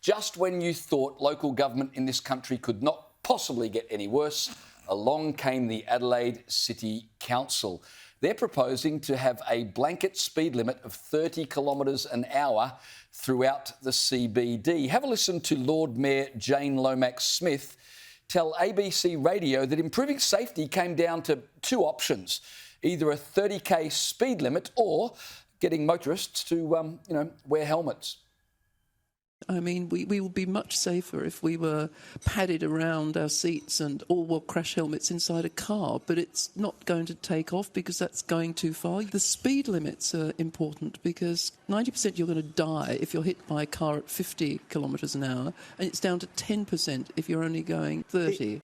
just when you thought local government in this country could not possibly get any worse, along came the Adelaide City Council. They're proposing to have a blanket speed limit of 30 kilometres an hour throughout the CBD. Have a listen to Lord Mayor Jane Lomax-Smith tell ABC Radio that improving safety came down to two options, either a 30k speed limit or getting motorists to, wear helmets. I mean, we would be much safer if we were padded around our seats and all wore crash helmets inside a car, but it's not going to take off because that's going too far. The speed limits are important because 90% you're going to die if you're hit by a car at 50 kilometres an hour, and it's down to 10% if you're only going 30.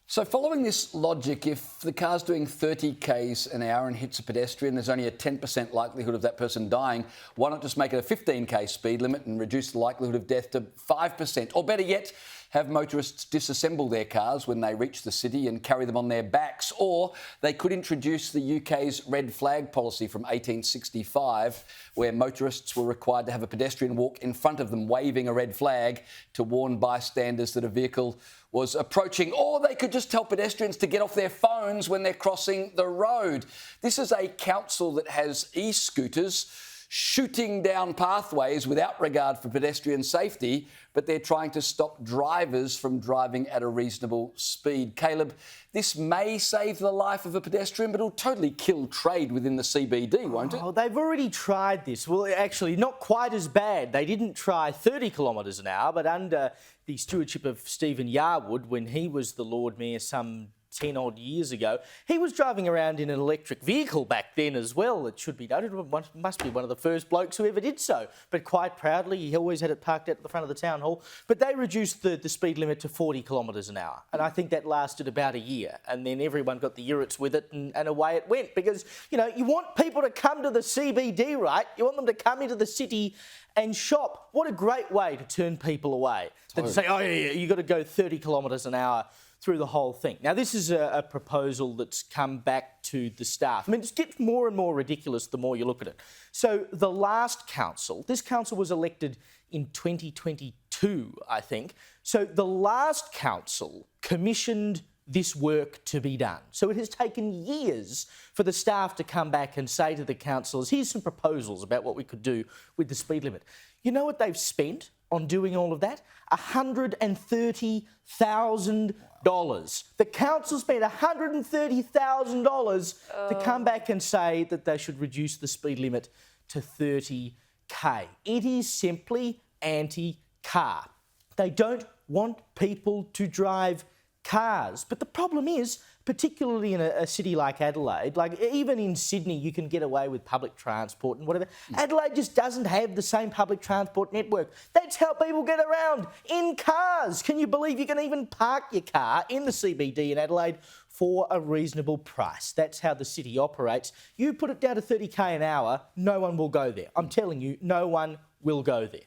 So following this logic, if the car's doing 30 k's an hour and hits a pedestrian, there's only a 10% likelihood of that person dying. Why not just make it a 15k speed limit and reduce the likelihood of death to 5%? Or better yet, have motorists disassemble their cars when they reach the city and carry them on their backs. Or they could introduce the UK's red flag policy from 1865, where motorists were required to have a pedestrian walk in front of them waving a red flag to warn bystanders that a vehicle was approaching. Or they could just tell pedestrians to get off their phones when they're crossing the road. This is a council that has e-scooters shooting down pathways without regard for pedestrian safety, but they're trying to stop drivers from driving at a reasonable speed. Caleb, this may save the life of a pedestrian, but it'll totally kill trade within the CBD, won't it? Oh, they've already tried this. Well, actually, not quite as bad. They didn't try 30 kilometres an hour, but under the stewardship of Stephen Yarwood, when he was the Lord Mayor some 10 odd years ago, he was driving around in an electric vehicle back then as well. It should be noted, must be one of the first blokes who ever did so, but quite proudly, he always had it parked out at the front of the town hall. But they reduced the speed limit to 40 kilometres an hour, and I think that lasted about a year, and then everyone got the irrits with it, and away it went, because, you want people to come to the CBD, right? You want them to come into the city and shop. What a great way to turn people away. Totally. Than to say, oh yeah, you've got to go 30 kilometres an hour through the whole thing. Now, this is a proposal that's come back to the staff. I mean, it gets more and more ridiculous the more you look at it. So the last council, this council was elected in 2022, I think. So the last council commissioned this work to be done. So it has taken years for the staff to come back and say to the councillors, here's some proposals about what we could do with the speed limit. You know what they've spent on doing all of that? $130,000. The council spent $130,000 to come back and say that they should reduce the speed limit to 30k. It is simply anti-car. They don't want people to drive cars. But the problem is, particularly in a city like Adelaide, like even in Sydney, you can get away with public transport and whatever. Adelaide just doesn't have the same public transport network. That's how people get around, in cars. Can you believe you can even park your car in the CBD in Adelaide for a reasonable price? That's how the city operates. You put it down to 30k an hour, no one will go there. I'm telling you, no one will go there.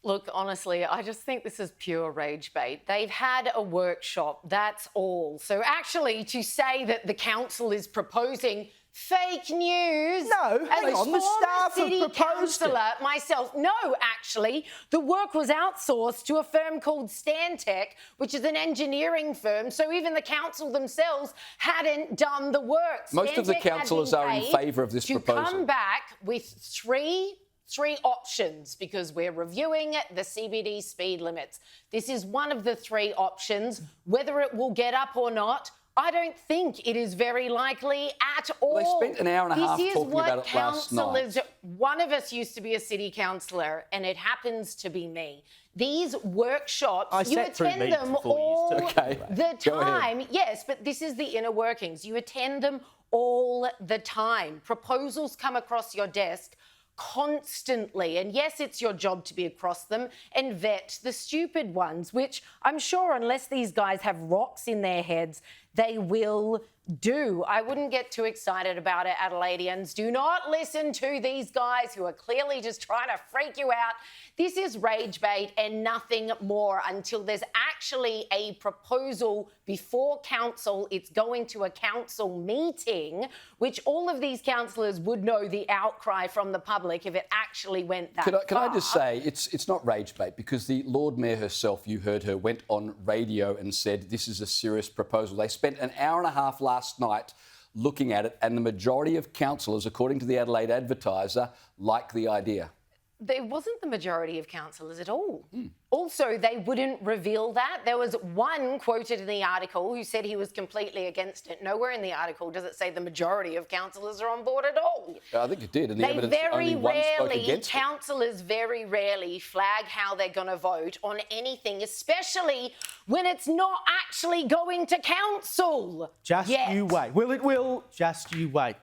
Look, honestly, I just think this is pure rage bait. They've had a workshop, that's all. So actually, to say that the council is proposing fake news... No, hang on, the staff have proposed it. Myself, no, actually, the work was outsourced to a firm called Stantec, which is an engineering firm, so even the council themselves hadn't done the work. Most of the councillors are in favour of this proposal. To come back with three options, because we're reviewing the CBD speed limits. This is one of the three options. Whether it will get up or not, I don't think it is very likely at all. Well, they spent an hour and a half talking about it last night. One of us used to be a city councillor, and it happens to be me. These workshops, you attend them all the time. Yes, but this is the inner workings. You attend them all the time. Proposals come across your desk constantly. And yes, it's your job to be across them and vet the stupid ones, which I'm sure, unless these guys have rocks in their heads, they will do. I wouldn't get too excited about it, Adelaideans. Do not listen to these guys who are clearly just trying to freak you out. This is rage bait and nothing more until there's actually a proposal before council. It's going to a council meeting, which all of these councillors would know the outcry from the public if it actually went that far. Can I just say, it's not rage bait, because the Lord Mayor herself, you heard her, went on radio and said this is a serious proposal. They spent an hour and a half last night looking at it, and the majority of councillors, according to the Adelaide Advertiser, like the idea. There wasn't the majority of councillors at all. Also, they wouldn't reveal that. There was one quoted in the article who said he was completely against it. Nowhere in the article does it say the majority of councillors are on board at all. I think it did, and the evidence only one spoke against it. Councillors very rarely flag how they're going to vote on anything, especially when it's not actually going to council. Just you wait. Well, it will. Just you wait.